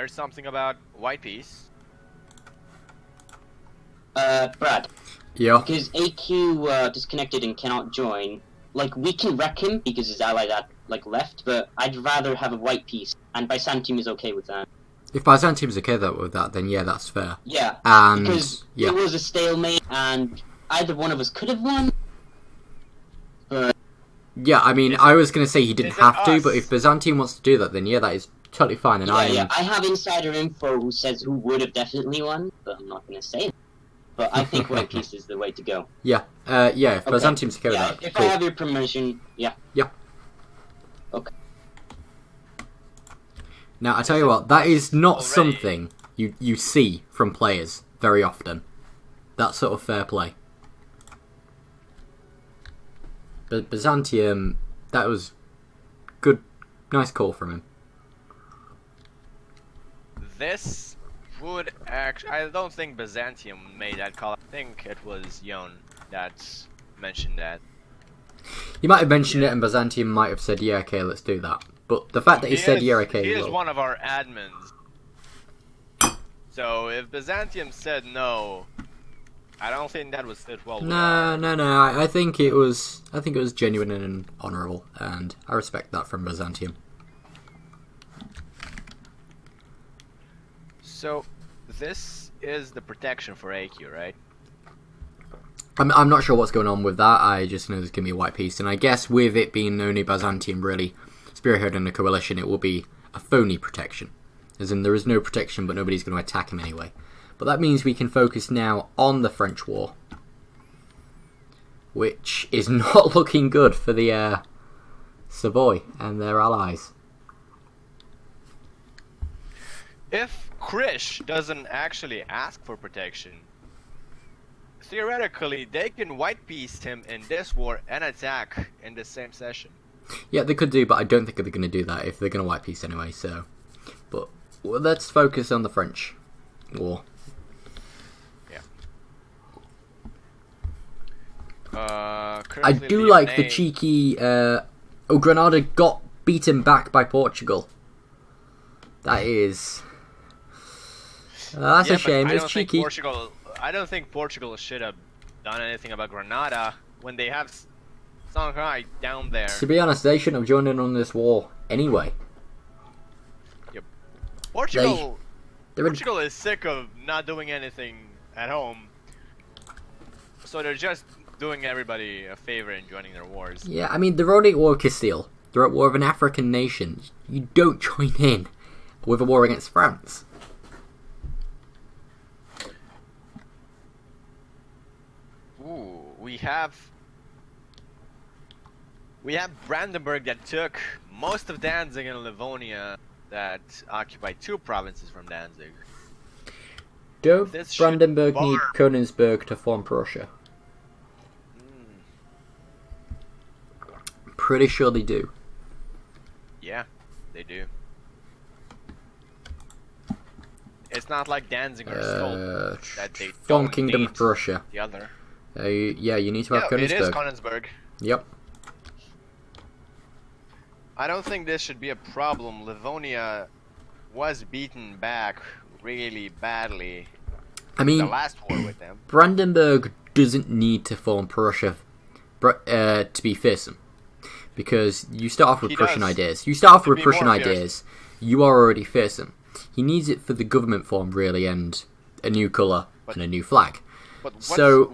heard something about White Peace. Brad. Yeah. Because AQ disconnected and cannot join. Like, we can wreck him because his ally that left, but I'd rather have a white piece, and Byzantium is okay with that. If Byzantium's okay with that, then yeah, that's fair. Yeah, And because it was a stalemate, and either one of us could have won. But yeah, I mean, I was gonna say he didn't have to, but if Byzantium wants to do that, then yeah, that is totally fine. And I have insider info who says who would have definitely won, but I'm not gonna say it. But I think white piece is the way to go. Yeah, if Byzantium's okay with that, if cool. I have your permission, yeah. Yeah. Okay. Now, I tell you what, that is not something you see from players very often. That sort of fair play. But Byzantium, that was good, nice call from him. This would actually... I don't think Byzantium made that call. I think it was Yon that mentioned that. He might have mentioned it and Byzantium might have said, yeah, okay, let's do that. But the fact that he said, yeah, okay, he is one of our admins. So if Byzantium said no, I don't think that would sit well with No. I think it was genuine and honourable, and I respect that from Byzantium. So this is the protection for AQ, right? I'm not sure what's going on with that. I just know there's going to be a white piece, and I guess with it being only Byzantium really spearheading the coalition, it will be a phony protection. As in, there is no protection, but nobody's going to attack him anyway. But that means we can focus now on the French war, which is not looking good for the Savoy and their allies. If Krish doesn't actually ask for protection, theoretically they can white piece him in this war and attack in the same session. Yeah, they could do, but I don't think they're going to do that if they're going to white piece anyway. So, but let's focus on the French war. I do like the cheeky. Granada got beaten back by Portugal. That is. That's a shame. It's cheeky. I don't think Portugal should have done anything about Granada when they have Shanghai down there. To be honest, they shouldn't have joined in on this war anyway. Yep. Portugal is sick of not doing anything at home, so they're just doing everybody a favor and joining their wars. Yeah, I mean, they're already at war with Castile. They're at war with an African nation. You don't join in with a war against France. Ooh, we have Brandenburg that took most of Danzig and Livonia, that occupied 2 provinces from Danzig. Don't Brandenburg need Königsberg to form Prussia? Pretty sure they do. Yeah, they do. It's not like Danzig or Stolp that they Form don't Kingdom need of Prussia. The other. Yeah, you need to have Königsberg. It is Königsberg. Yep. I don't think this should be a problem. Livonia was beaten back really badly. I mean, the last war with them. Brandenburg doesn't need to form Prussia to be fearsome. Because you start off with Prussian ideas. You start off with Prussian ideas, you are already fearsome. He needs it for the government form, really, and a new colour and a new flag. But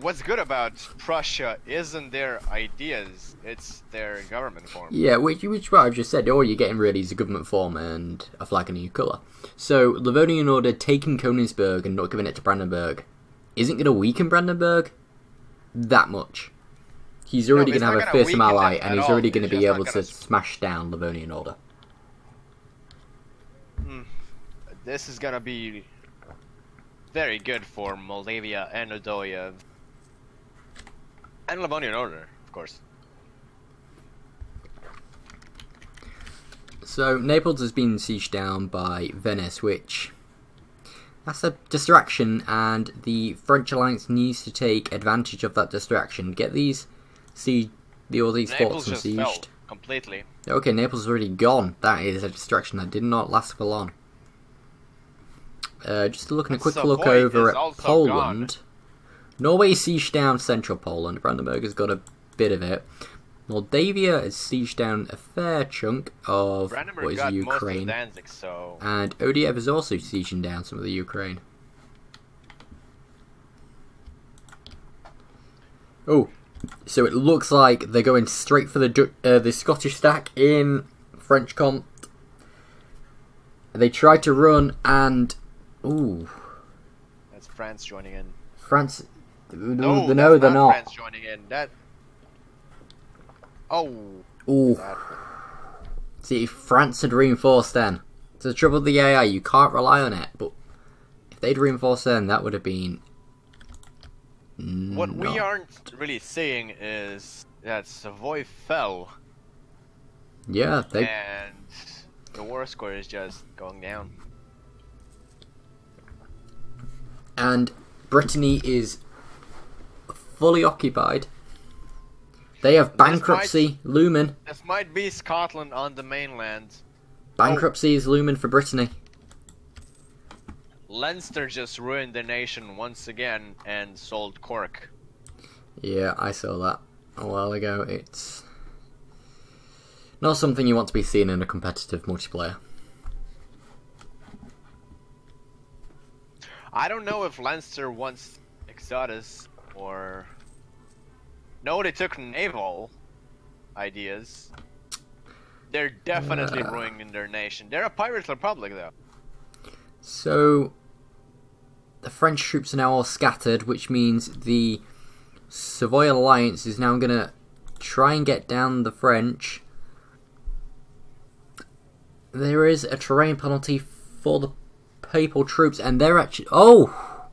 what's good about Prussia isn't their ideas, it's their government form. Yeah, which what I've just said. All you're getting really is a government form and a flag and a new colour. So, Livonian Order taking Königsberg and not giving it to Brandenburg isn't going to weaken Brandenburg that much. He's already going to have a fearsome ally, and he's already going to be able to smash down Livonian Order. This is going to be very good for Moldavia and Odoya. And Livonian Order, of course. So, Naples has been sieged down by Venice, which... that's a distraction, and the French alliance needs to take advantage of that distraction. Get these... all these forts besieged. Fell completely. Okay, Naples is already gone. That is a distraction that did not last for long. Just looking a quick Savoy look over is at also Poland. Norway sieged down central Poland. Brandenburg has got a bit of it. Moldavia has sieged down a fair chunk of what is Ukraine. Danzig, so... And ODF is also sieging down some of the Ukraine. Oh, so it looks like they're going straight for the Scottish stack in French Comte. They tried to run and... Ooh. That's France joining in. France... No, they're not. France joining in. That... Oh. Ooh. That... See, France had reinforced then. It's the trouble with the AI, you can't rely on it. But if they'd reinforced then, that would have been... What we aren't really seeing is that Savoy fell. Yeah, they... And the war score is just going down. And Brittany is fully occupied. They have bankruptcy looming. This might be Scotland on the mainland. Bankruptcy is looming for Brittany. Leinster just ruined the nation once again and sold Cork. Yeah, I saw that a while ago. It's not something you want to be seeing in a competitive multiplayer. I don't know if Leinster wants Exodus or... No, they took naval ideas. They're definitely ruining their nation. They're a pirate republic, though. So, the French troops are now all scattered, which means the Savoy Alliance is now going to try and get down the French. There is a terrain penalty for the Papal troops, and they're actually... Oh!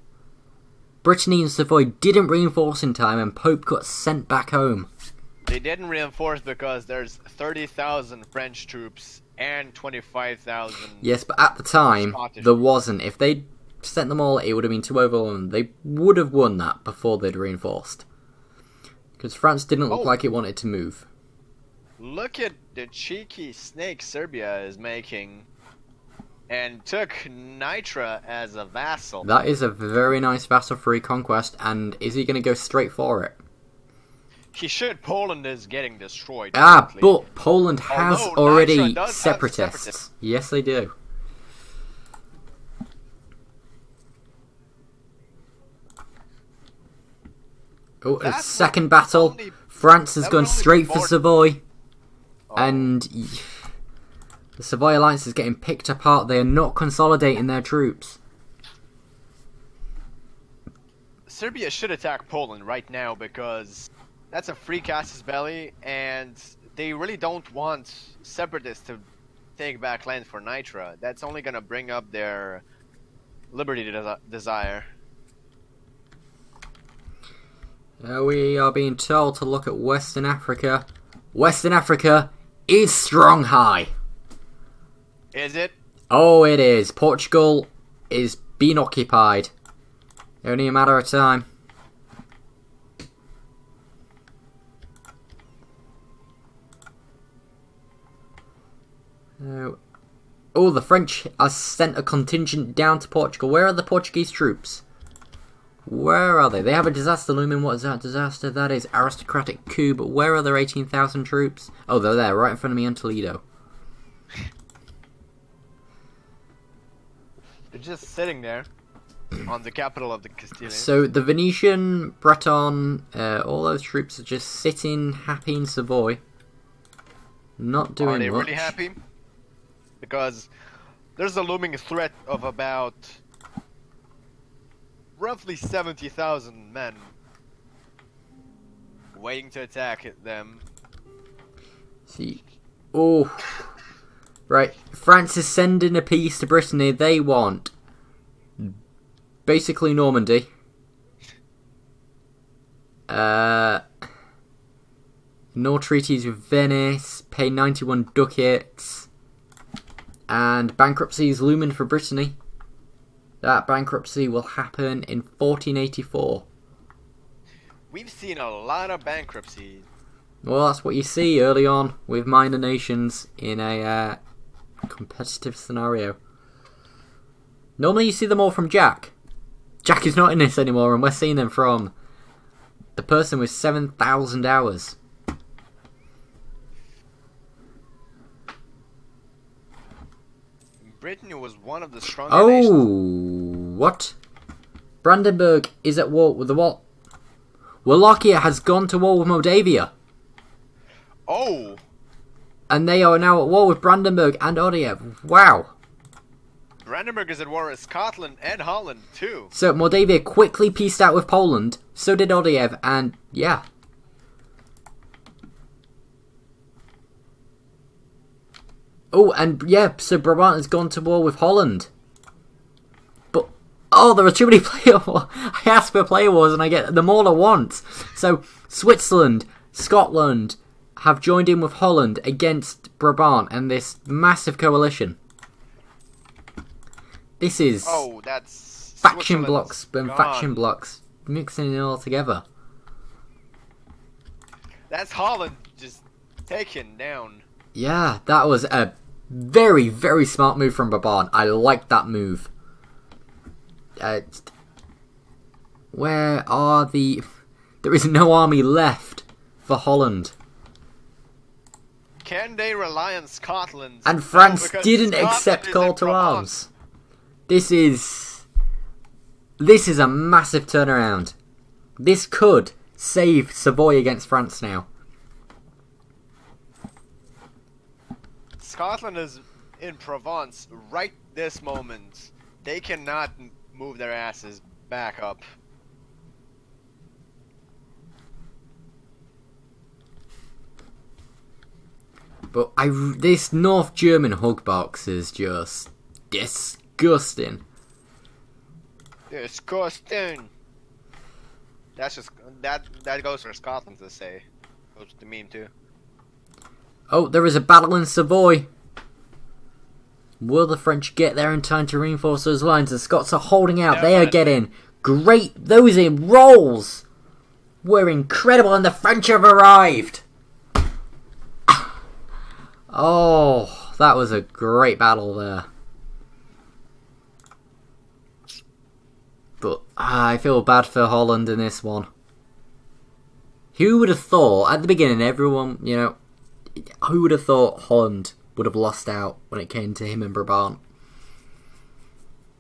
Brittany and Savoy didn't reinforce in time, and Pope got sent back home. They didn't reinforce because there's 30,000 French troops and 25,000... Yes, but at the time, Scottish there wasn't. If they'd sent them all, it would have been too overwhelming. They would have won that before they'd reinforced. Because France didn't look like it wanted to move. Look at the cheeky snake Serbia is making. And took Nitra as a vassal. That is a very nice vassal-free conquest, and is he going to go straight for it? He should. Poland is getting destroyed. But Poland has already separatists. Yes, they do. Oh, a second battle. France has gone straight for Savoy. And the Savoy Alliance is getting picked apart. They are not consolidating their troops. Serbia should attack Poland right now because that's a free casus belli, and they really don't want separatists to take back land for Nitra. That's only going to bring up their liberty desire. We are being told to look at Western Africa. Western Africa is strong high. Is it? Oh, it is. Portugal is being occupied. Only a matter of time. Oh, the French have sent a contingent down to Portugal. Where are the Portuguese troops? Where are they? They have a disaster looming. What is that disaster? That is aristocratic coup. But where are their 18,000 troops? Oh, they're there, right in front of me in Toledo. They're just sitting there on the capital of the Castilians. So the Venetian, Breton, all those troops are just sitting happy in Savoy. Not doing much. Are they really happy? Because there's a looming threat of about roughly 70,000 men waiting to attack them. See, oh, right. France is sending a piece to Brittany. They want basically Normandy. No treaties with Venice. Pay 91 ducats. And bankruptcy is looming for Brittany. That bankruptcy will happen in 1484. We've seen a lot of bankruptcies. Well, that's what you see early on with minor nations in a competitive scenario. Normally you see them all from Jack. Jack is not in this anymore, and we're seeing them from the person with 7,000 hours. Britain was one of the stronger nations. What? Brandenburg is at war with the what? Wallachia has gone to war with Moldavia. Oh! And they are now at war with Brandenburg and Odiev. Wow. Brandenburg is at war with Scotland and Holland, too. So Moldavia quickly peaced out with Poland, so did Odiev, and yeah. Oh, and yeah, so Brabant has gone to war with Holland. But, oh, there are too many player wars. I asked for player wars and I get them all at once. So, Switzerland, Scotland have joined in with Holland against Brabant and this massive coalition. This is that's faction blocks and faction blocks mixing it all together. That's Holland just taken down. Yeah, that was a very, very smart move from Brabant. I like that move. Where are the... There is no army left for Holland. Can they rely on Scotland? And France didn't Scotland accept is call in to Brabant. arms. This is a massive turnaround. This could save Savoy against France now. Scotland is in Provence right this moment. They cannot move their asses back up. But this North German hug box is just disgusting. Disgusting. That's just that goes for Scotland to say. Goes to meme too. Oh, there is a battle in Savoy. Will the French get there in time to reinforce those lines? The Scots are holding out. They are getting great. Those in rolls were incredible, and the French have arrived. Oh, that was a great battle there. But I feel bad for Holland in this one. Who would have thought, at the beginning, everyone, who would have thought Holland would have lost out when it came to him and Brabant?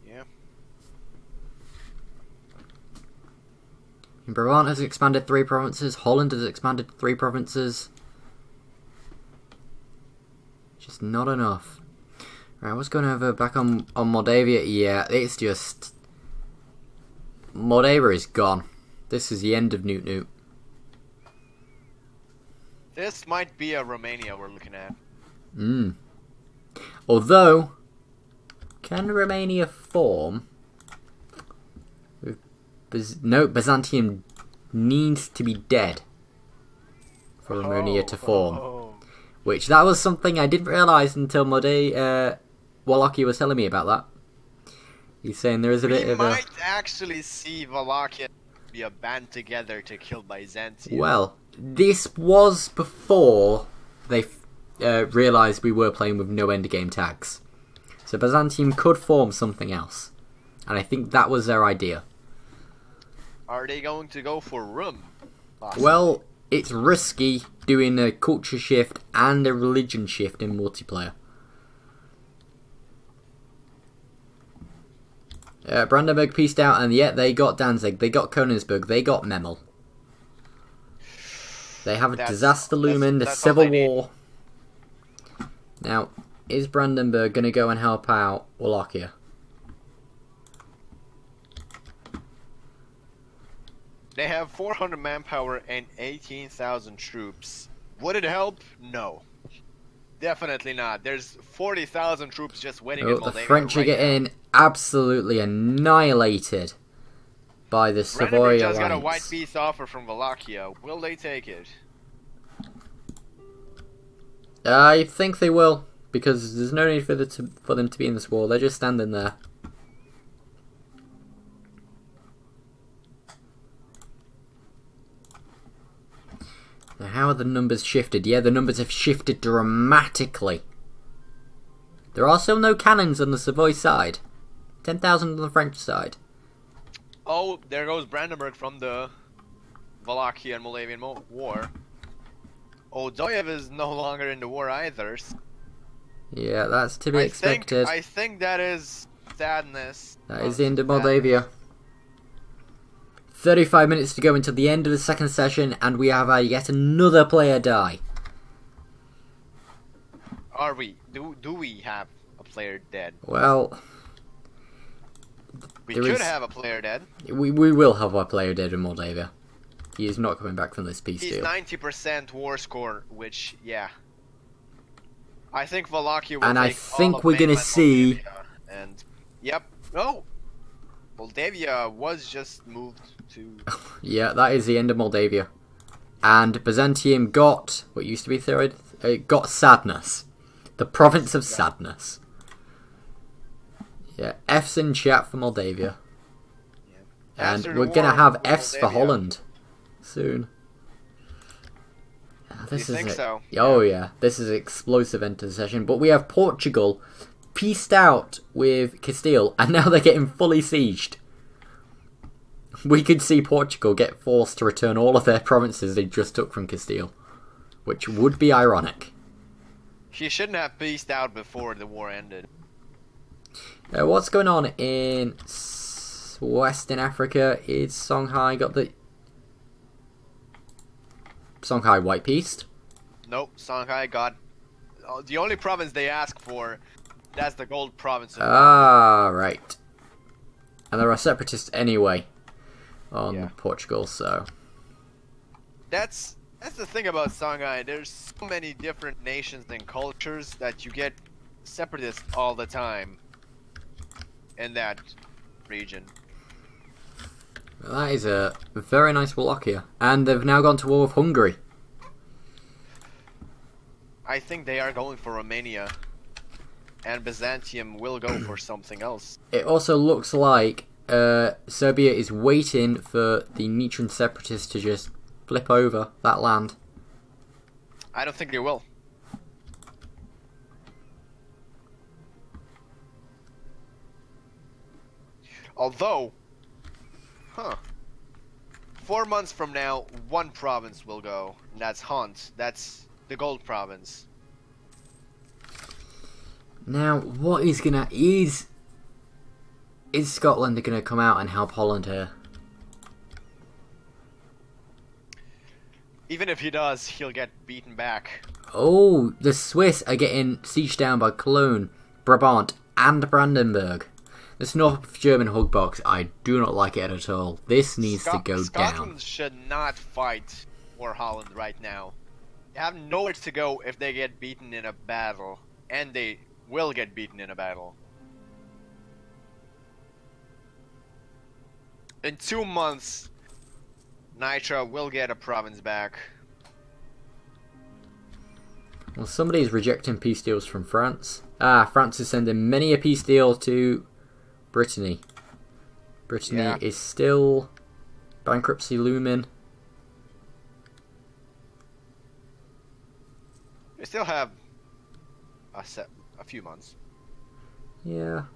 Yeah. And Brabant has expanded 3 provinces. Holland has expanded 3 provinces. Just not enough. Right, what's going over back on Moldavia? Yeah, it's just... Moldavia is gone. This is the end of Newt Newt. This might be a Romania we're looking at. Although, can Romania form? No, Byzantium needs to be dead for Romania to form. Which, that was something I didn't realise until Wallachia was telling me about that. He's saying there is a bit of a... We might actually see Wallachia be a band together to kill Byzantium. Well, this was before they realised we were playing with no endgame tags. So Byzantium could form something else. And I think that was their idea. Are they going to go for Rum? Possibly. Well, it's risky doing a culture shift and a religion shift in multiplayer. Brandenburg pieced out, and yet they got Danzig, they got Königsberg, they got Memel. They have a disaster looming, the civil war. Now, is Brandenburg going to go and help out Wallachia? They have 400 manpower and 18,000 troops. Would it help? No. Definitely not. There's 40,000 troops just waiting in Moldavia. The French are getting absolutely annihilated by the Savoy alliance. just got a white peace offer from Wallachia. Will they take it? I think they will, because there's no need for them to be in this war. They're just standing there. Now, how are the numbers shifted? Yeah, the numbers have shifted dramatically. There are still no cannons on the Savoy side, 10,000 on the French side. Oh, there goes Brandenburg from the Wallachia and Moldavia war. Oh, Doyev is no longer in the war either. Yeah, that's to be expected. I think that is sadness. That is the end of Moldavia. 35 minutes to go until the end of the second session, and we have yet another player die. Are we? Do we have a player dead? Well, we could have a player dead. We will have a player dead in Moldavia. He is not coming back from this peace deal. He's 90% war score, which, yeah. I think Wallachia will and take I think we're going to see... Moldavia. And, yep. No! Moldavia was just moved to... Yeah, that is the end of Moldavia. And Byzantium got, what used to be third, it got Sadness. The province of Sadness. Yeah, F's in chat for Moldavia. Yeah. And we're going to have F's for Holland soon. This you think so? Oh yeah, this is an explosive end to the session. But we have Portugal pieced out with Castile, and now they're getting fully sieged. We could see Portugal get forced to return all of their provinces they just took from Castile, which would be ironic. He shouldn't have pieced out before the war ended. What's going on in Western Africa? Is Songhai got the... Songhai white pieced? Nope, Songhai got... the only province they ask for, that's the gold province. Right. And there are separatists anyway on Portugal, so... That's the thing about Songhai. There's so many different nations and cultures that you get separatists all the time in that region. That is a very nice Wallachia. And they've now gone to war with Hungary. I think they are going for Romania. And Byzantium will go for something else. It also looks like Serbia is waiting for the Nitran separatists to just flip over that land. I don't think they will. Although... 4 months from now, one province will go, and that's Hunt. That's the gold province. Now, what is gonna... Is Scotland gonna come out and help Holland here? Even if he does, he'll get beaten back. Oh, the Swiss are getting sieged down by Cologne, Brabant, and Brandenburg. This North German hugbox, I do not like it at all. This needs to go down. Scotland should not fight for Holland right now. They have nowhere to go if they get beaten in a battle. And they will get beaten in a battle. In 2 months, Nitra will get a province back. Well, somebody's rejecting peace deals from France. France is sending many a peace deal to Brittany. Brittany is still bankruptcy looming. They still have a few months. Yeah.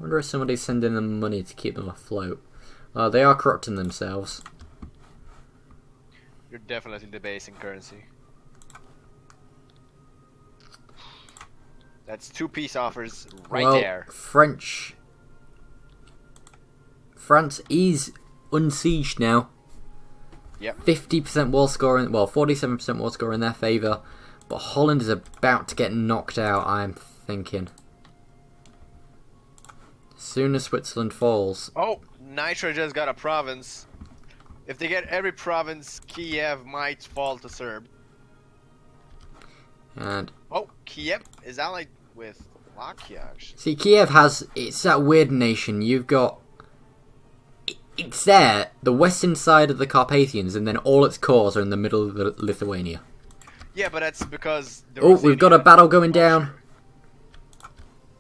Wonder if somebody's sending them money to keep them afloat. They are corrupting themselves. You're definitely debasing currency. That's 2 peace offers right there. France is unsieged now. Yep. 50% war score, 47% war score in their favour. But Holland is about to get knocked out, I'm thinking. As soon as Switzerland falls. Oh, Nitra just got a province. If they get every province, Kiev might fall to Serb. And Kiev is allied with Wallachia. See, Kiev has, it's that weird nation. You've got, it's there, the western side of the Carpathians, and then all its cores are in the middle of Lithuania. Yeah, but that's because... we've got a battle going down.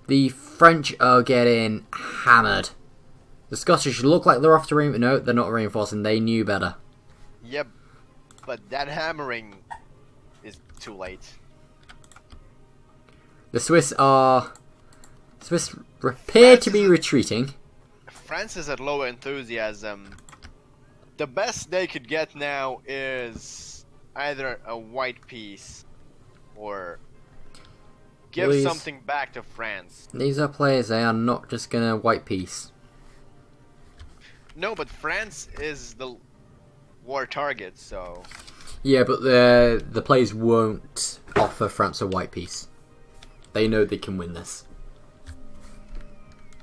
The French are getting hammered. The Scottish look like they're off to reinforce. No, they're not reinforcing. They knew better. Yep, but that hammering is too late. The Swiss are Swiss appear to be retreating. France is at low enthusiasm. The best they could get now is either a white piece or give something back to France. These are players, they are not just gonna white piece. No, but France is the war target, so... Yeah, but the players won't offer France a white piece. They know they can win this.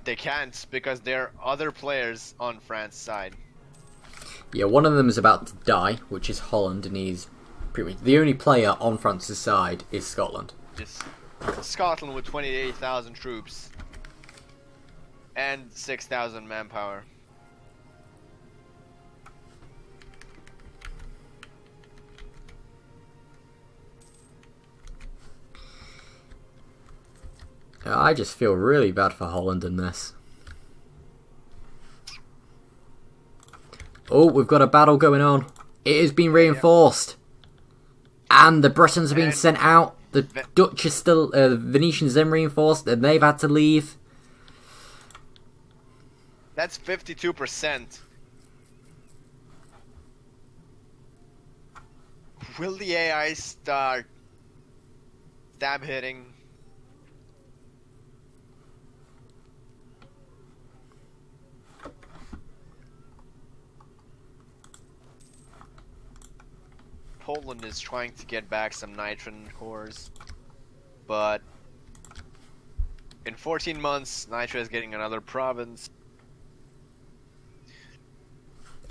They can't, because there are other players on France's side. Yeah, one of them is about to die, which is Holland, and he's pretty much the only player on France's side is Scotland. Just Scotland with 28,000 troops and 6,000 manpower. I just feel really bad for Holland in this. Oh, we've got a battle going on. It has been reinforced. And the Britons have been sent out. The Dutch is still... the Venetians then reinforced, and they've had to leave. That's 52%. Will the AI start stab hitting? Poland is trying to get back some Nitran cores, but in 14 months, Nitra is getting another province.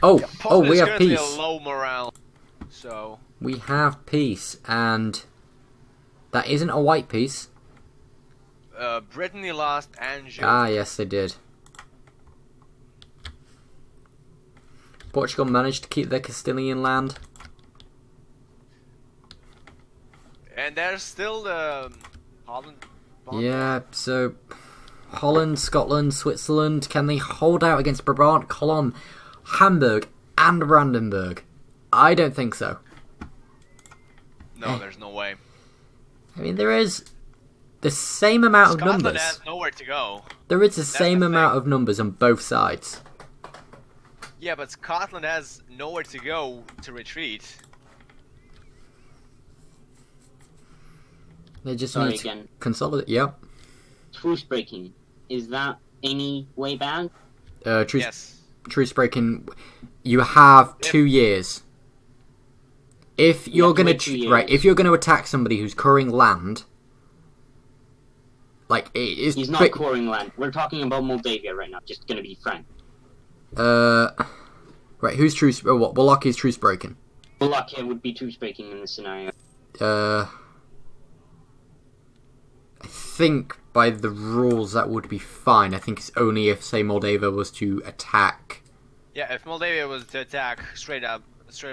Oh, Yeah, oh, Poland we is have currently peace. a low morale, so We have peace, and that isn't a white piece. Brittany lost Anjou. Ah, yes, they did. Portugal managed to keep their Castilian land. And there's still the Holland. Yeah, so Holland, Scotland, Switzerland, can they hold out against Brabant, Cologne, Hamburg, and Brandenburg? I don't think so. No, there's no way. I mean, there is the same amount of Scotland numbers. has nowhere to go. There is the That's same the amount thing. of numbers on both sides. Yeah, but Scotland has nowhere to go to retreat. They just Sorry need to again. consolidate. Yep. Truce breaking. Is that any way bad? Truce, Yes. truce breaking. You have 2 years. If you're have to gonna wait 2 years. right, if you're gonna attack somebody who's coring land, like it is. He's not coring land. We're talking about Moldavia right now. Just gonna be frank. Right. Who's truce? Oh, what? Wallachia is truce breaking. Wallachia would be truce breaking in this scenario. I think by the rules that would be fine. I think it's only if, say, Moldavia was to attack. Yeah, if Moldavia was to attack straight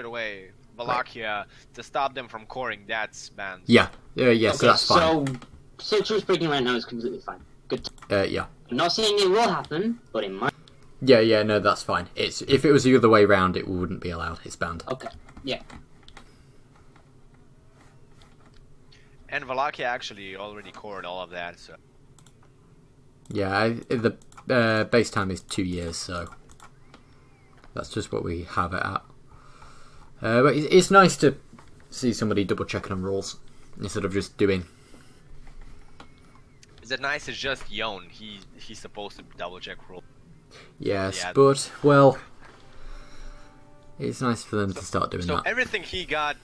away, Wallachia, to stop them from coring, that's banned. Yeah. Yeah. So that's fine. So truce breaking right now is completely fine. Good. Yeah. I'm not saying it will happen, but it might. Yeah. No, that's fine. It's if it was the other way round, it wouldn't be allowed. It's banned. Okay. Yeah. And Wallachia actually already cored all of that, so... Yeah. The base time is 2 years, so that's just what we have it at. But it's nice to see somebody double checking on rules instead of just doing. Is it nice? It's just Yon. He's supposed to double check rules. Yes, Yeah. but well, it's nice for them to start doing So that. everything he got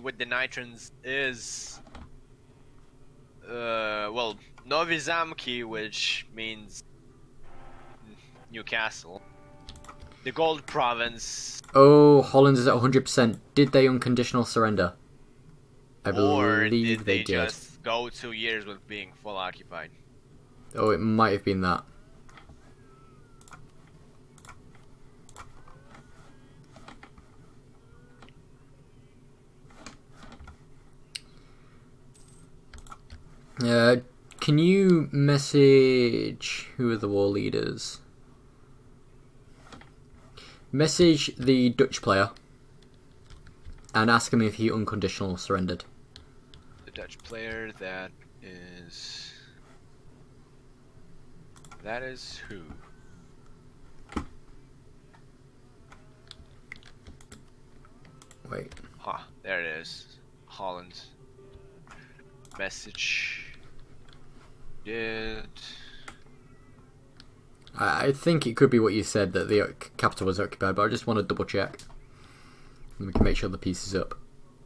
with the Nitrans is... well, Novi Zamki, which means Newcastle. The Gold Province, Oh, Holland is at 100%. Did they unconditional surrender? I or believe did they they did. just go 2 years with being full occupied? Oh, it might have been that. Can you message... Who are the war leaders? Message the Dutch player and ask him if he unconditional surrendered. The Dutch player, that is... That is who? Wait. Huh, there it is. Holland. Message. Did. I think it could be what you said, that the capital was occupied, but I just want to double check. And we can make sure the piece is up.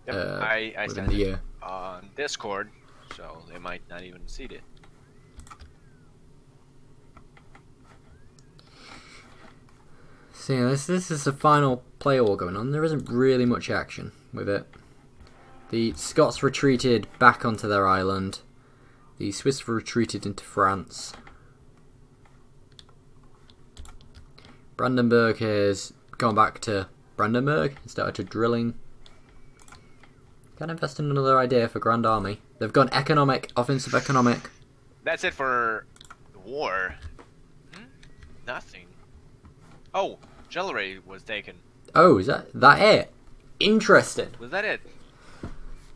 Yep, I within sent the it year. on Discord, so they might not even see it. So yeah, this is the final play war going on. There isn't really much action with it. The Scots retreated back onto their island. The Swiss retreated into France. Brandenburg has gone back to Brandenburg and started to drilling. Can invest in another idea for Grand Army. They've gone economic, offensive economic. That's it for the war. Nothing. Oh, Jellary was taken. Oh, is that it? Interesting. Was that it?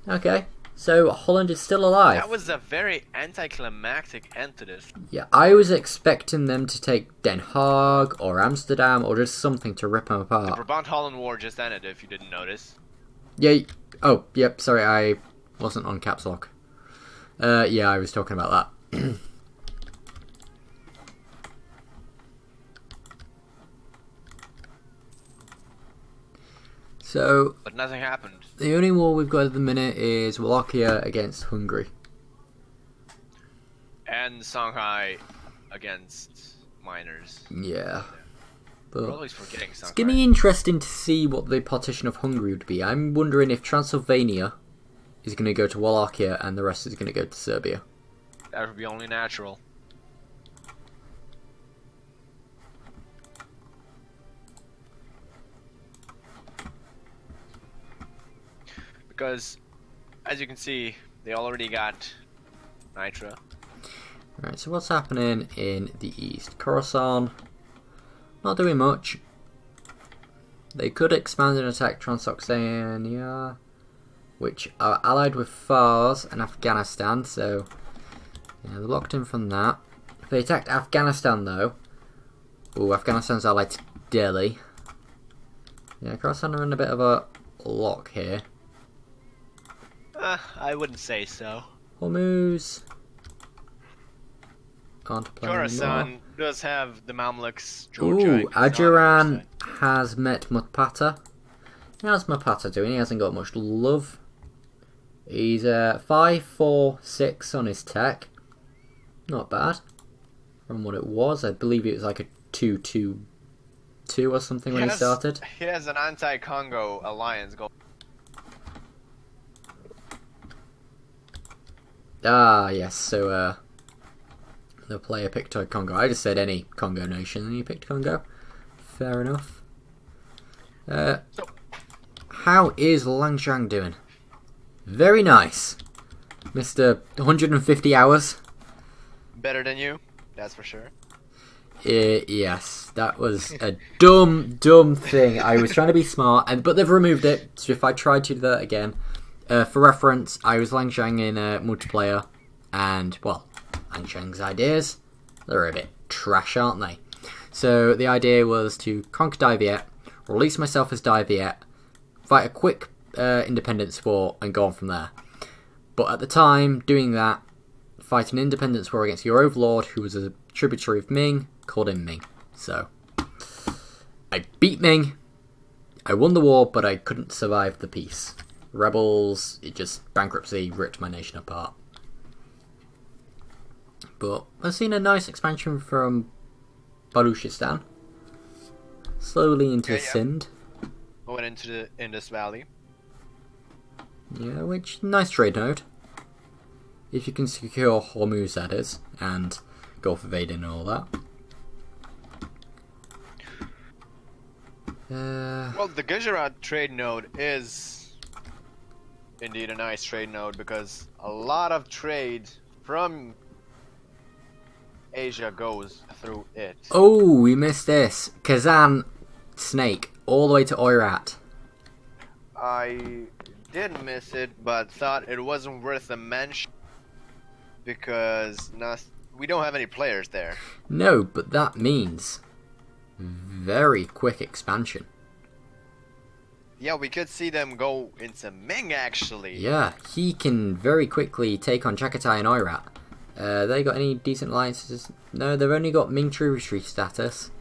Okay, so Holland is still alive. That was a very anticlimactic end to this. Yeah, I was expecting them to take Den Haag or Amsterdam or just something to rip them The apart. Brabant-Holland War just ended, if you didn't notice. Yeah. Oh, yep. Sorry, I wasn't on caps lock. Yeah, I was talking about that. So, But nothing happened. the only war we've got at the minute is Wallachia against Hungary. And Shanghai against miners. Yeah. We're But always forgetting it's Shanghai. going to be interesting to see what the partition of Hungary would be. I'm wondering if Transylvania is going to go to Wallachia and the rest is going to go to Serbia. That would be only natural. Because, as you can see, they already got Nitra. Right, so what's happening in the east? Khorasan, not doing much. They could expand and attack Transoxania, which are allied with Fars and Afghanistan, so yeah, they're locked in from that. If they attacked Afghanistan though, Afghanistan's allied to Delhi. Yeah, Khorasan are in a bit of a lock here. I wouldn't say so. Hormuz aren't playing anymore. Khorasan does have the Mamluks, Georgia. Ooh, Adjuran has met Mutpata. How's Mutpata doing? He hasn't got much love. He's 546 on his tech. Not bad. From what it was. I believe it was like a 222 or something when he started. He has an anti-Congo alliance going. Ah, yes, so the player picked Congo. I just said any Congo nation and he picked Congo. Fair enough. How is Langshan doing? Very nice. Mr. 150 hours. Better than you, that's for sure. Yes, that was a dumb thing. I was trying to be smart, but they've removed it, so if I tried to do that again... for reference, I was Langshan in multiplayer, and, well, Langshang's ideas, they're a bit trash, aren't they? So the idea was to conquer Dai Viet, release myself as Dai Viet, fight a quick independence war, and go on from there. But at the time, doing that, fight an independence war against your overlord, who was a tributary of Ming, called him Ming. So, I beat Ming, I won the war, but I couldn't survive the peace. Rebels, it just bankruptcy ripped my nation apart. But I've seen a nice expansion from Baluchistan, slowly into Sindh. Going into the Indus Valley. Yeah, which nice trade node. If you can secure Hormuz, that is, and Gulf of Aden and all that. Well, the Gujarat trade node is indeed a nice trade node because a lot of trade from Asia goes through it. Oh, we missed this. Kazan snake all the way to Oirat. I did miss it, but thought it wasn't worth a mention because we don't have any players there. No, but that means very quick expansion. Yeah, we could see them go into Ming, actually. Yeah, he can very quickly take on Chagatai and Oirat. They got any decent alliances? No, they've only got Ming tributary status.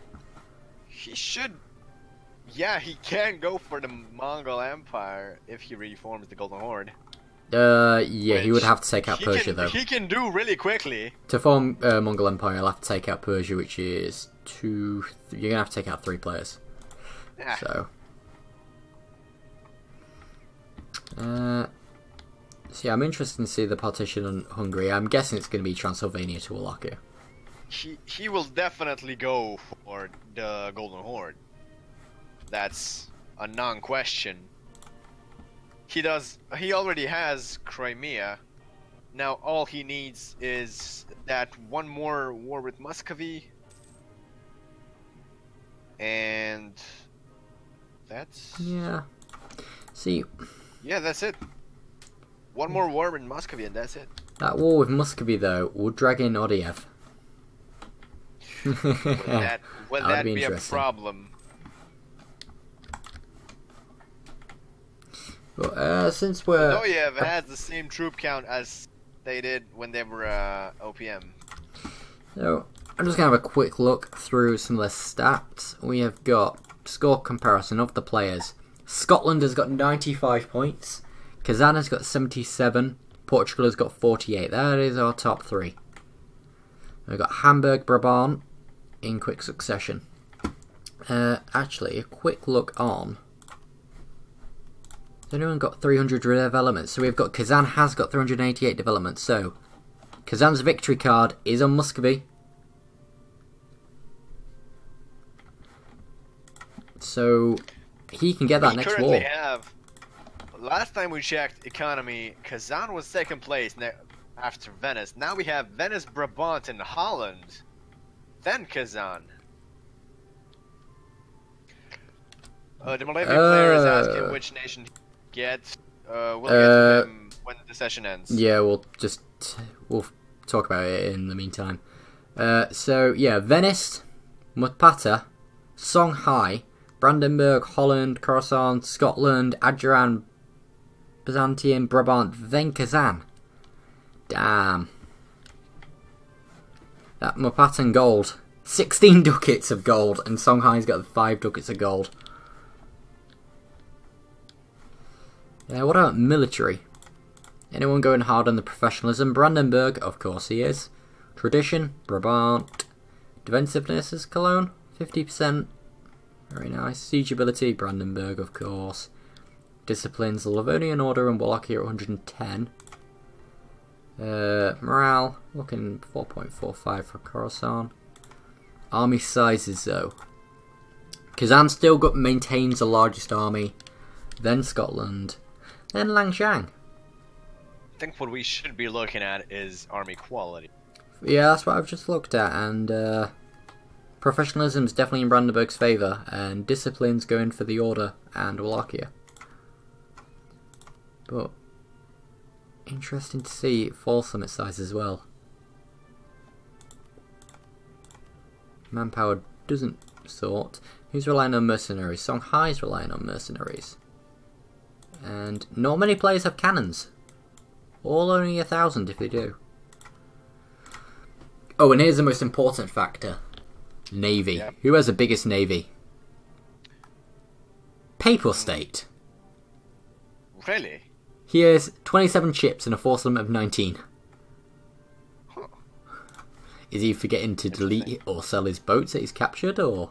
He should... Yeah, he can go for the Mongol Empire if he reforms the Golden Horde. Yeah, he would have to take out Persia, though. He can do really quickly. To form Mongol Empire, he'll have to take out Persia, which is you're gonna have to take out 3 players. Yeah. So yeah, I'm interested to see the partition on Hungary. I'm guessing it's going to be Transylvania to Wallachia. He will definitely go for the Golden Horde. That's a non-question. He already has Crimea. Now all he needs is that one more war with Muscovy. And that's... Yeah. See... Yeah, that's it. One more war in Muscovy and that's it. That war with Muscovy, though, would drag in Odiev. Would that be a problem? Well, since we're... Odiev has the same troop count as they did when they were OPM. So, I'm just going to have a quick look through some of the stats. We have got score comparison of the players. Scotland has got 95 points. Kazan has got 77. Portugal has got 48. That is our top 3. We've got Hamburg, Brabant in quick succession. Actually, a quick look on. Has anyone got 300 developments? So we've got Kazan has got 388 developments. So Kazan's victory card is on Muscovy. So he can get that next war. Last time we checked economy, Kazan was second place after Venice. Now we have Venice, Brabant, and Holland. Then Kazan. The Moravian player is asking which nation he gets. We'll get to them when the session ends. Yeah, we'll talk about it in the meantime. So yeah, Venice, Mutpata, Songhai, Brandenburg, Holland, Khorasan, Scotland, Adjuran, Byzantium, Brabant, then Kazan. Damn. That Mupatan gold. 16 ducats of gold, and Songhai's got 5 ducats of gold. Yeah, what about military? Anyone going hard on the professionalism? Brandenburg, of course he is. Tradition, Brabant. Defensiveness is Cologne, 50%. Very nice. Siege ability, Brandenburg, of course. Disciplines, the Livonian Order and Wallachia at 110. Morale, looking 4.45 for Khorasan. Army sizes, though. Kazan still maintains the largest army. Then Scotland. Then Langshan. I think what we should be looking at is army quality. Yeah, that's what I've just looked at, and professionalism is definitely in Brandenburg's favour, and discipline's going for the Order and Wallachia. But interesting to see fall summit size as well. Manpower doesn't sort. Who's relying on mercenaries? Songhai's relying on mercenaries. And not many players have cannons. All only 1,000 if they do. Oh, and here's the most important factor. Navy. Yep. Who has the biggest navy? Papal State. Really? He has 27 ships and a force limit of 19. Huh. Is he forgetting to delete or sell his boats that he's captured, or...?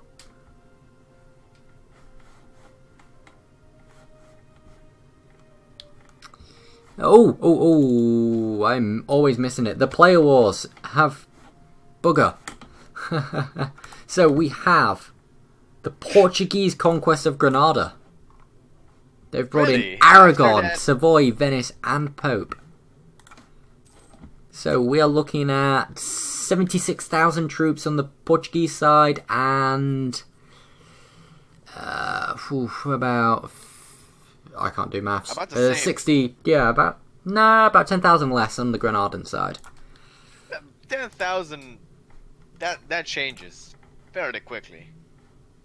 Oh, I'm always missing it. The player wars have bugger. So we have the Portuguese conquest of Granada. They've brought in Aragon, Savoy, Venice, and Pope. So we are looking at 76,000 troops on the Portuguese side and about... I can't do maths. 60, yeah, about 10,000 less on the Granadan side. 10,000, that changes fairly quickly.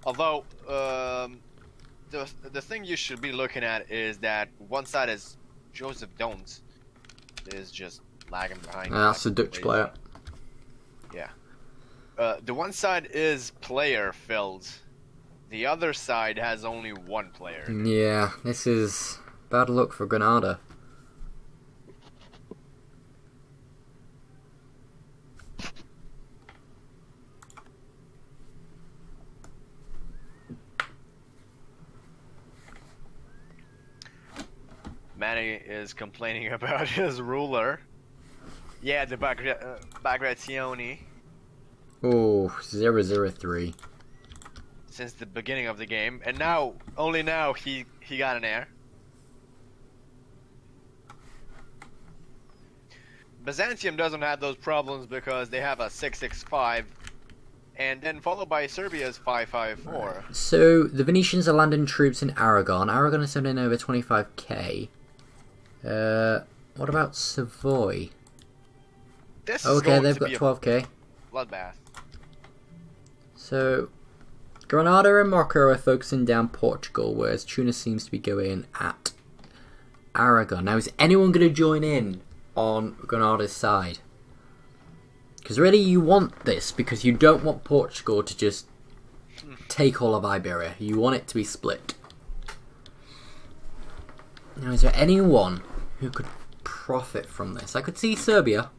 Although, the thing you should be looking at is that one side is Joseph Don't is just lagging behind. That's a Dutch player. Yeah. The one side is player filled. The other side has only one player. Yeah, this is bad luck for Granada. Manny is complaining about his ruler. Yeah, the Bagration. Oh, 0-0-3. Since the beginning of the game, and now, only now, he got an air. Byzantium doesn't have those problems because they have a 6-6-5, and then followed by Serbia's 5-5-4. So, the Venetians are landing troops in Aragon. Aragon is sending over 25k. What about Savoy? This is Okay, going they've to got be a 12k. bloodbath. So, Granada and Morocco are focusing down Portugal, whereas Tunis seems to be going at Aragon. Now, is anyone going to join in on Granada's side? Because really, you want this, because you don't want Portugal to just take all of Iberia. You want it to be split. Now, is there anyone who could profit from this? I could see Serbia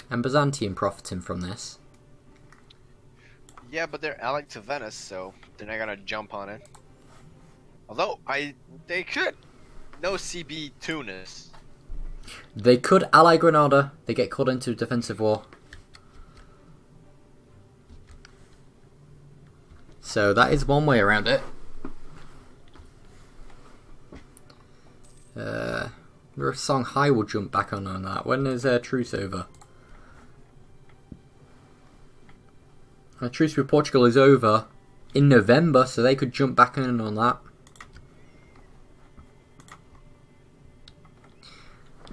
and Byzantium profiting from this. Yeah, but they're allied to Venice, so they're not gonna jump on it. Although, they could. No CB Tunis. They could ally Granada. They get caught into a defensive war. So that is one way around it. Songhai will jump back on that. When is their truce over? Our truce with Portugal is over in November, so they could jump back in on that.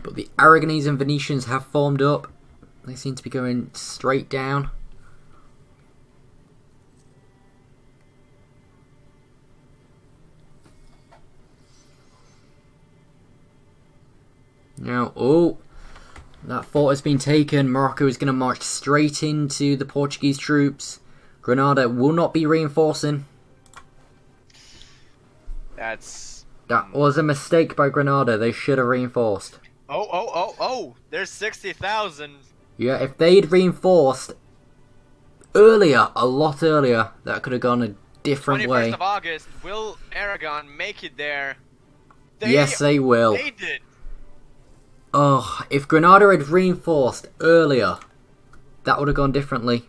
But the Aragonese and Venetians have formed up. They seem to be going straight down. Now, oh, that fort has been taken. Morocco is going to march straight into the Portuguese troops. Granada will not be reinforcing. That was a mistake by Granada. They should have reinforced. Oh! There's 60,000. Yeah, if they'd reinforced earlier, a lot earlier, that could have gone a different 21st way. of August, will Aragon make it there? Yes, they will. They did. Oh, if Granada had reinforced earlier, that would have gone differently.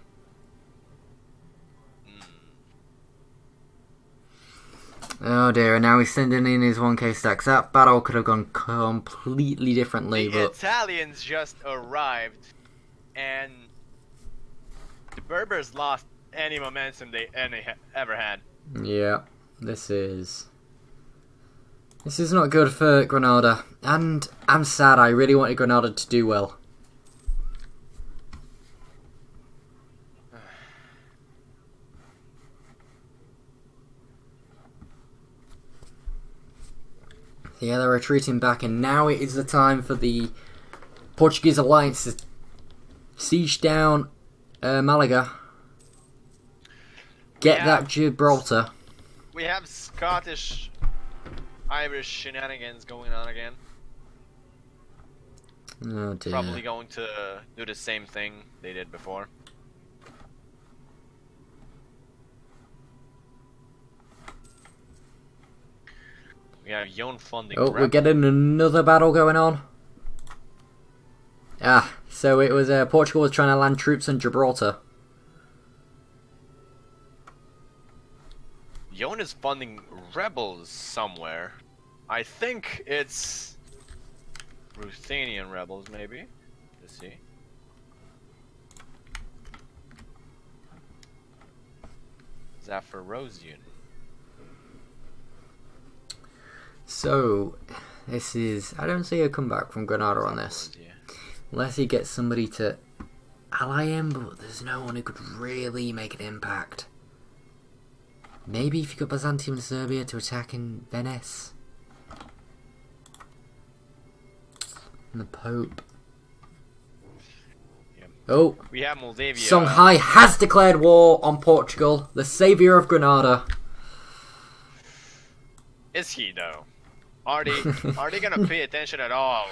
Oh dear, and now he's sending in his 1k stacks. That battle could have gone completely differently. The Italians just arrived, and the Berbers lost any momentum they ever had. Yeah, this is not good for Granada, and I'm sad. I really wanted Granada to do well. Yeah, they're retreating back, and now it is the time for the Portuguese alliance to siege down Malaga. Get that Gibraltar. We have Scottish-Irish shenanigans going on again. Oh dear. Probably going to do the same thing they did before. We have Yon funding. Oh, we're getting another battle going on. Ah, so it was Portugal was trying to land troops in Gibraltar. Yon is funding rebels somewhere. I think it's Ruthenian rebels, maybe. Let's see. Zaporozhian. So, this is... I don't see a comeback from Granada on this. Unless he gets somebody to ally him, but there's no one who could really make an impact. Maybe if you got Byzantium and Serbia to attack in Venice. And the Pope. Yep. Oh, we have Moldavia. Songhai has declared war on Portugal, the saviour of Granada. Is he though? Are they gonna pay attention at all?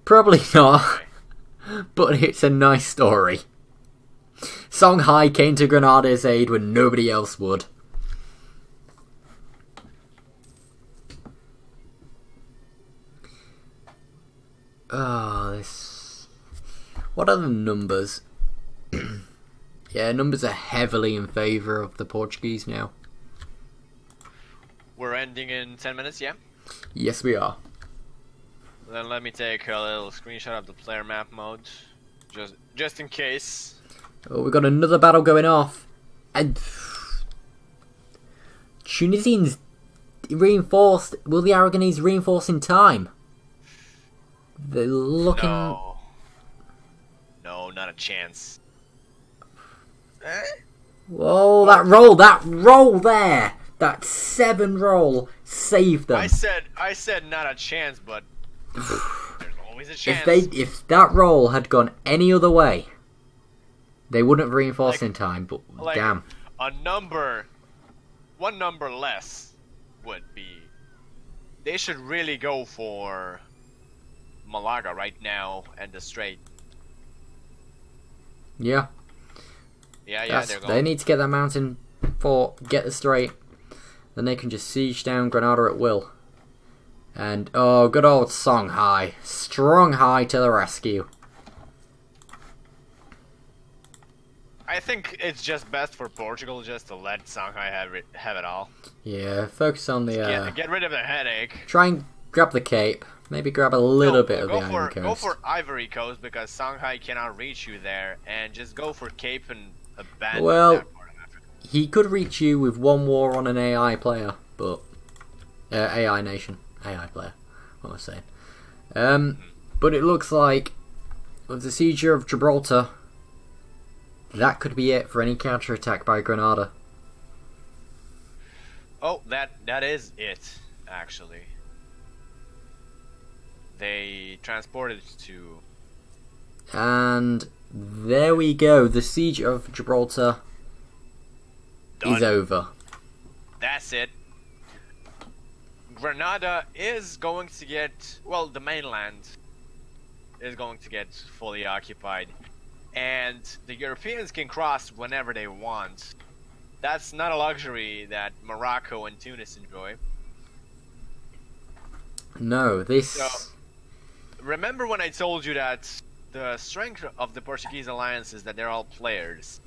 Probably not, but it's a nice story. Songhai came to Granada's aid when nobody else would. Oh, this... What are the numbers? Yeah, numbers are heavily in favour of the Portuguese now. We're ending in 10 minutes, yeah? Yes, we are. Then let me take a little screenshot of the player map mode. Just in case. Oh, we've got another battle going off. And... Tunisians reinforced. Will the Aragonese reinforce in time? They're looking... No. No, not a chance. Whoa, that roll there! That 7 roll saved them. I said not a chance, but there's always a chance. If that roll had gone any other way, they wouldn't have reinforced in time, but damn. One number less would be... They should really go for Malaga right now and the Strait. Yeah. Yeah, they're going. They need to get that mountain fort, get the Strait, then they can just siege down Granada at will. And, oh, good old Songhai. Strong High to the rescue. I think it's just best for Portugal just to let Songhai have it all. Yeah, focus on the... Get rid of the headache. Try and grab the Cape. Maybe grab a little bit of the Ivory Coast. Go for Ivory Coast because Songhai cannot reach you there. And just go for Cape and abandon that part of Africa. He could reach you with one war on an AI player, but... AI nation. AI player. What was I saying? But it looks like with the siege of Gibraltar, that could be it for any counterattack by Granada. Oh, that is it, actually. They transported to... And there we go. The siege of Gibraltar is over. That's it. Granada is going to get... Well, the mainland is going to get fully occupied. And the Europeans can cross whenever they want. That's not a luxury that Morocco and Tunis enjoy. No, this... So, remember when I told you that the strength of the Portuguese alliance is that they're all players?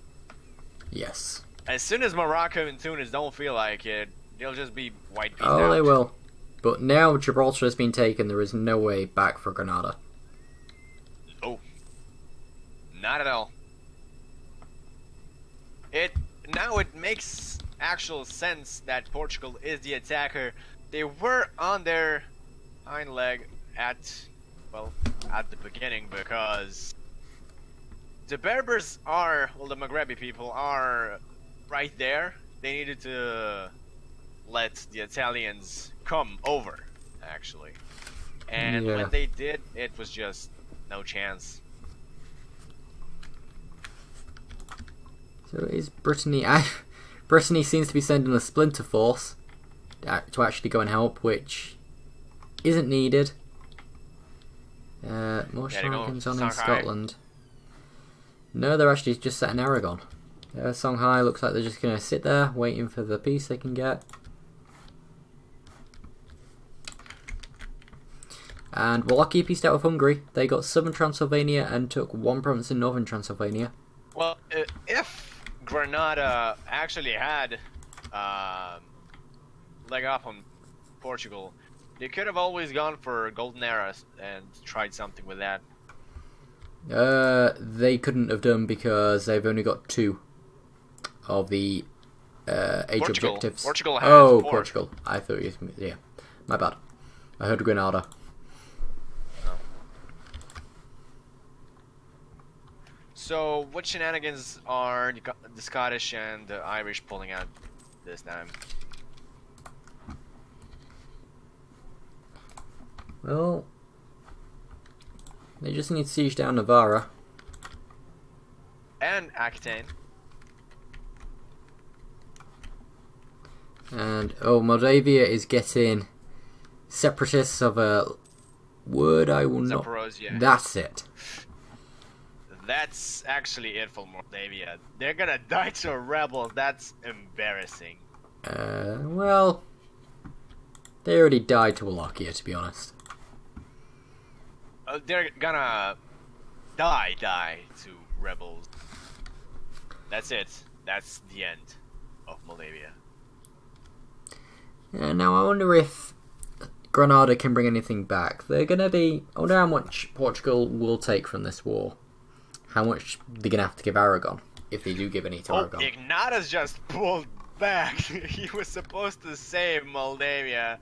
Yes. As soon as Morocco and Tunis don't feel like it, they'll just be white beat out. Oh, they will. But now Gibraltar has been taken, there is no way back for Granada. Oh. Not at all. Now it makes actual sense that Portugal is the attacker. They were on their hind leg at the beginning because the Berbers are, the Maghrebi people are right there. They needed to let the Italians come over, actually. And when they did, it was just no chance. So is Brittany... Brittany seems to be sending a splinter force to actually go and help, which isn't needed. More shenanigans on in Scotland. No, they're actually just set in Aragon. Songhai looks like they're just going to sit there, waiting for the peace they can get. And Wallachia pieced out of Hungary. They got southern Transylvania and took one province in northern Transylvania. Well, if Granada actually had leg up on Portugal, they could have always gone for Golden Era and tried something with that. They couldn't have done because they've only got 2 of the age objectives. Portugal has 4. Portugal. I thought you... Yeah, my bad. I heard Granada. So, what shenanigans are the Scottish and the Irish pulling out this time? Well, they just need to siege down Navarra. And Aquitaine. And, Moldavia is getting separatists of a word I will not... Zaporozhye. That's it. That's actually it for Moldavia. They're gonna die to rebels. That's embarrassing. Well... They already died to Wallachia, to be honest. They're gonna die to rebels. That's it. That's the end of Moldavia. Yeah, now I wonder if Granada can bring anything back. They're gonna be... I wonder how much Portugal will take from this war. How much they're gonna have to give Aragon, if they do give any to Aragon. Ignatius just pulled back. He was supposed to save Moldavia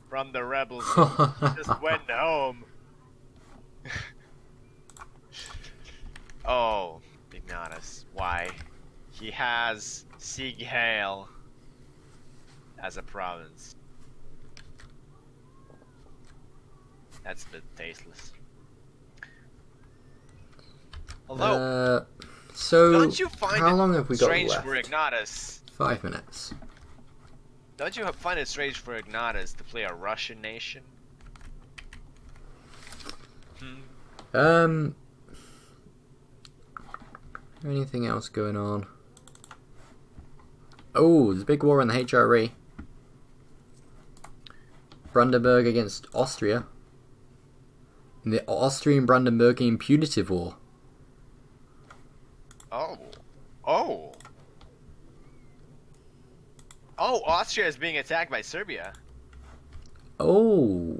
from the rebels. He just went home. Oh, Ignatius. Why? He has Sieg Heil as a province. That's a bit tasteless. Although, so don't you find how long have we got strange left? for Ignatius? 5 minutes. Don't you find it strange for Ignatius to play a Russian nation? Anything else going on? Oh, there's a big war in the HRE. Brandenburg against Austria. In the Austrian-Brandenburgian punitive war. Oh, Austria is being attacked by Serbia. Oh.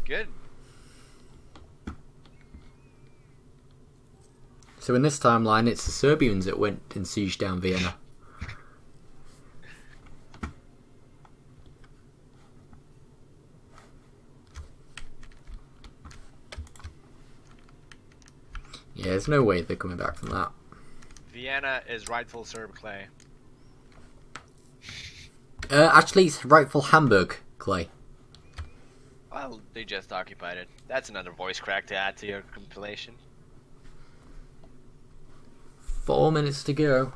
Good. So in this timeline, it's the Serbians that went and sieged down Vienna. Yeah, there's no way they're coming back from that. Vienna is rightful Serb clay. Actually, it's rightful Hamburg clay. Well, they just occupied it. That's another voice crack to add to your compilation. 4 minutes to go.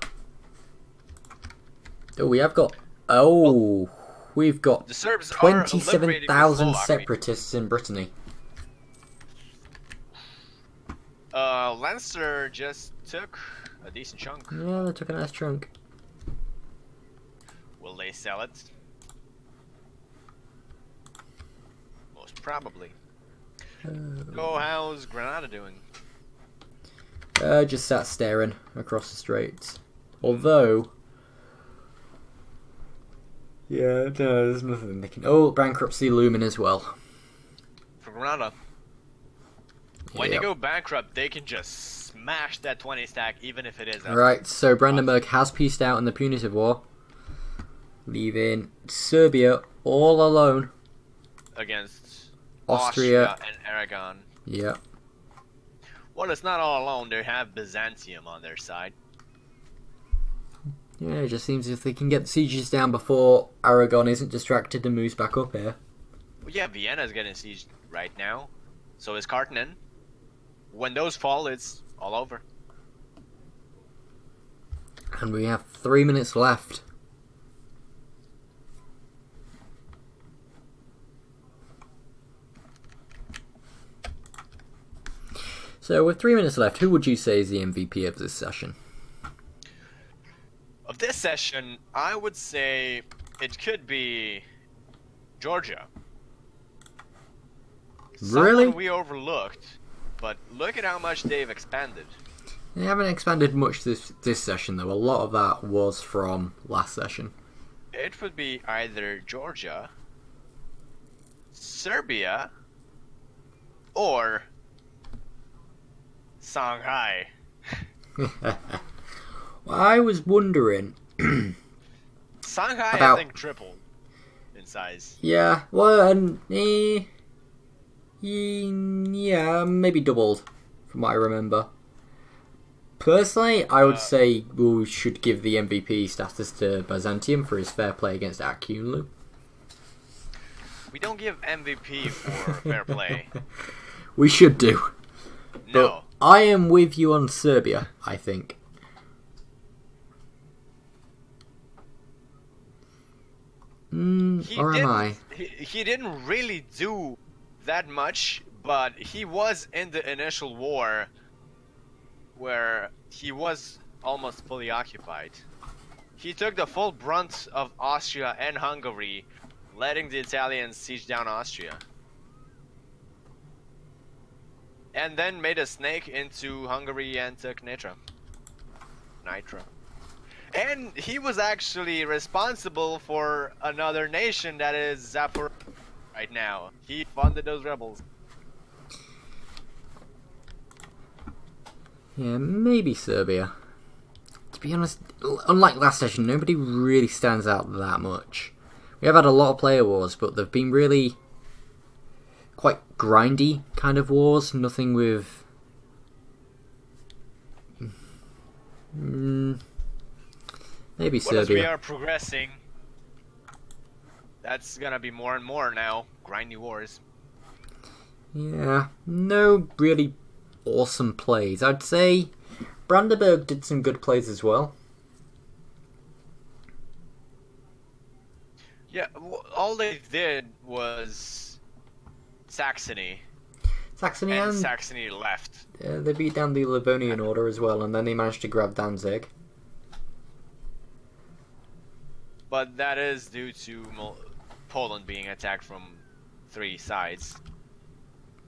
Oh, we have got... Oh, we've got The Serbs 27,000 separatists in Brittany. Leinster just took a decent chunk. Yeah, they took a nice chunk. Will they sell it? Most probably. So how's Granada doing? Just sat staring across the straits. Although... Yeah, no, there's nothing they can... Oh, bankruptcy looming as well. For Granada. When they go bankrupt, they can just smash that 20 stack, even if it is... Right, so Brandenburg has pieced out in the punitive war. Leaving Serbia all alone. Against Austria and Aragon. Yeah. Well, it's not all alone. They have Byzantium on their side. Yeah, it just seems if they can get the sieges down before Aragon isn't distracted and moves back up here. Well, yeah, Vienna's getting sieged right now. So is Cartenen. When those fall, it's all over. And we have 3 minutes left. So with 3 minutes left, who would you say is the MVP of this session? Of this session, I would say it could be Georgia. Really? Someone we overlooked, but look at how much they've expanded. They haven't expanded much this session, though. A lot of that was from last session. It would be either Georgia, Serbia, or Shanghai. Well, I was wondering... Shanghai, about... I think, tripled in size. Yeah, well, and... yeah, maybe doubled, from what I remember. Personally, I would say we should give the MVP status to Byzantium for his fair play against Akyunlu. We don't give MVP for fair play. We should do. No. But I am with you on Serbia, I think. Or am I? He didn't really do that much, but he was in the initial war where he was almost fully occupied. He took the full brunt of Austria and Hungary, letting the Italians siege down Austria. And then made a snake into Hungary and took Nitra. And he was actually responsible for another nation that is Zaporozhye right now. He funded those rebels. Yeah, maybe Serbia. To be honest, unlike last session, nobody really stands out that much. We have had a lot of player wars, but they've been really quite grindy kind of wars. Nothing with... maybe Serbia. As we are progressing, that's gonna be more and more now. Grindy wars. Yeah, no really awesome plays. I'd say Brandenburg did some good plays as well. Yeah, all they did was Saxony. And Saxony left. Yeah, they beat down the Livonian Order as well, and then they managed to grab Danzig. But that is due to Poland being attacked from 3 sides.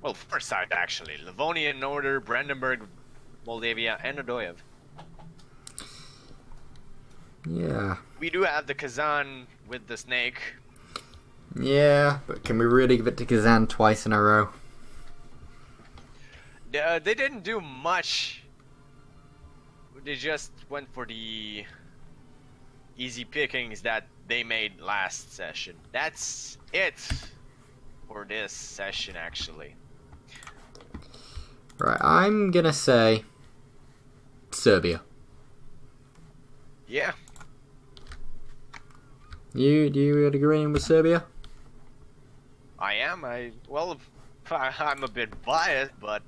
Well, 4 sides actually. Livonian Order, Brandenburg, Moldavia, and Odoyev. Yeah. We do have the Kazan with the snake. Yeah, but can we really give it to Kazan twice in a row? They didn't do much. They just went for the easy pickings that they made last session. That's it for this session, actually. Right, I'm gonna say Serbia. Yeah. Do you agree with Serbia? I am. Well, I'm a bit biased, but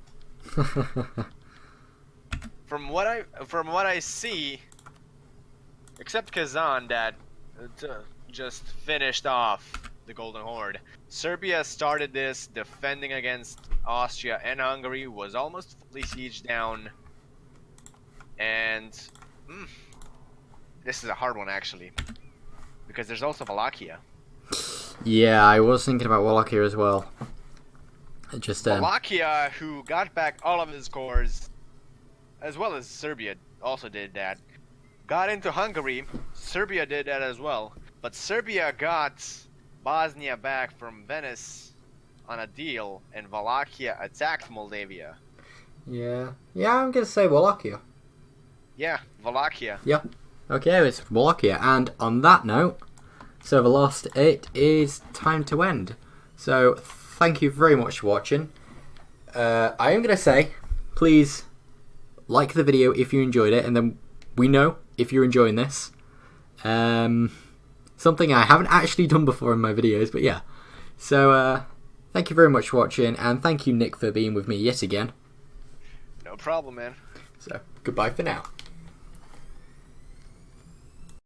from what I see, except Kazan that just finished off the Golden Horde, Serbia started this defending against Austria and Hungary, was almost fully sieged down, and this is a hard one actually, because there's also Wallachia. Yeah, I was thinking about Wallachia as well. Wallachia, who got back all of his cores, as well as Serbia also did that, got into Hungary. Serbia did that as well, but Serbia got Bosnia back from Venice on a deal, and Wallachia attacked Moldavia. Yeah, I'm gonna say Wallachia. Yeah, Wallachia. Yeah. Okay, it's Wallachia, and on that note, Server Lost, it is time to end. So, thank you very much for watching. I am going to say, please like the video if you enjoyed it, and then we know if you're enjoying this. Something I haven't actually done before in my videos, but yeah. So, thank you very much for watching, and thank you, Nick, for being with me yet again. No problem, man. So, goodbye for now.